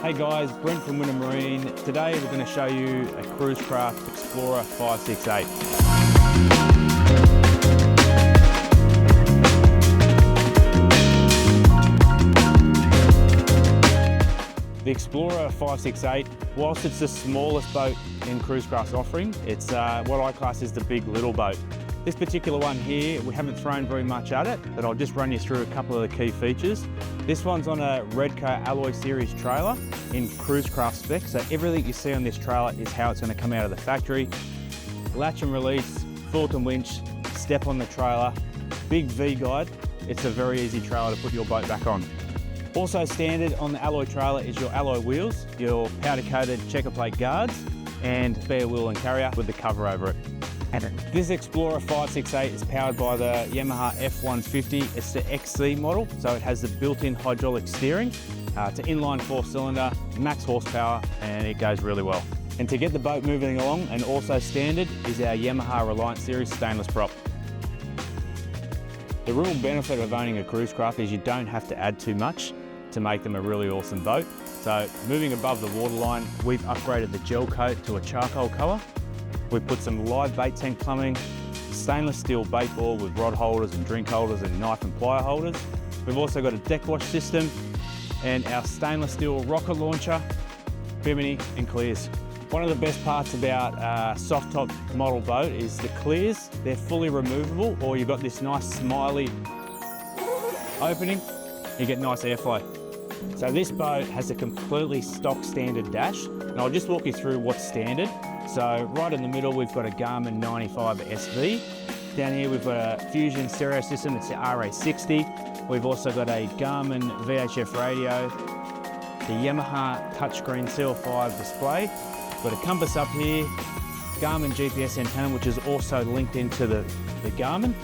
Hey guys, Brent from Winter Marine. Today we're going to show you a Cruise Craft Explorer 568. The Explorer 568, whilst it's the smallest boat in Cruise Craft's offering, it's what I class as the big little boat. This particular one here, we haven't thrown very much at it, but I'll just run you through a couple of the key features. This one's on a Redco Alloy Series trailer in Cruise Craft spec, so everything you see on this trailer is how it's going to come out of the factory. Latch and release, Fulton winch, step on the trailer, big V-guide. It's a very easy trailer to put your boat back on. Also standard on the alloy trailer is your alloy wheels, your powder-coated checker plate guards, and spare wheel and carrier with the cover over it. And this Explorer 568 is powered by the Yamaha F150. It's the XC model, so it has the built-in hydraulic steering. It's an inline 4-cylinder, max horsepower, and it goes really well. And to get the boat moving along, and also standard, is our Yamaha Relaxn series stainless prop. The real benefit of owning a Cruise Craft is you don't have to add too much to make them a really awesome boat. So moving above the waterline, we've upgraded the Gelcoat to a charcoal colour. We've put some live bait tank plumbing, stainless steel bait ball with rod holders and drink holders and knife and plier holders. We've also got a deck wash system and our stainless steel rocket launcher, Bimini and clears. One of the best parts about a soft top model boat is the clears. They're fully removable, or you've got this nice smiley opening, you get nice airflow. So this boat has a completely stock standard dash, and I'll just walk you through what's standard. So right in the middle, we've got a GARMIN 95 SV. Down here, we've got a Fusion stereo system, it's the RA60. We've also got a GARMIN VHF radio, the Yamaha touchscreen CL5 display. We've got a compass up here, GARMIN GPS antenna, which is also linked into the GARMIN.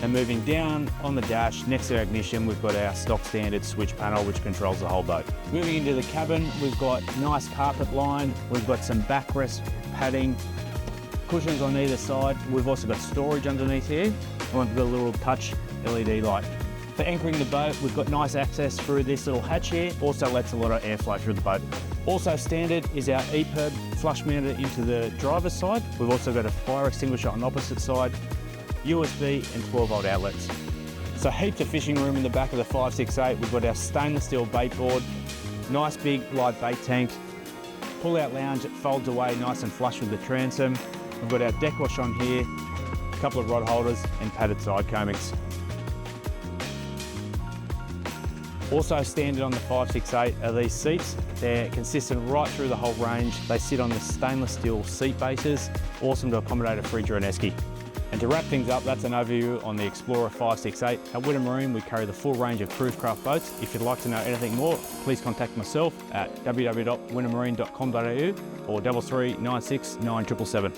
And moving down on the dash, next to our ignition, we've got our stock standard switch panel, which controls the whole boat. Moving into the cabin, we've got nice carpet line, we've got some backrest padding, cushions on either side. We've also got storage underneath here, and we've got a little touch LED light. For anchoring the boat, we've got nice access through this little hatch here, also lets a lot of airflow through the boat. Also standard is our EPIRB flush mounted into the driver's side. We've also got a fire extinguisher on the opposite side, USB and 12-volt outlets. So heaps of fishing room in the back of the 568. We've got our stainless steel bait board, nice big live bait tank, pull-out lounge that folds away nice and flush with the transom. We've got our deck wash on here, a couple of rod holders and padded side coamings. Also standard on the 568 are these seats. They're consistent right through the whole range. They sit on the stainless steel seat bases, awesome to accommodate a fridge or an esky. And to wrap things up, that's an overview on the Explorer 568. At Winter Marine, we carry the full range of Cruise Craft boats. If you'd like to know anything more, please contact myself at www.wintermarine.com.au or 33 96 9777.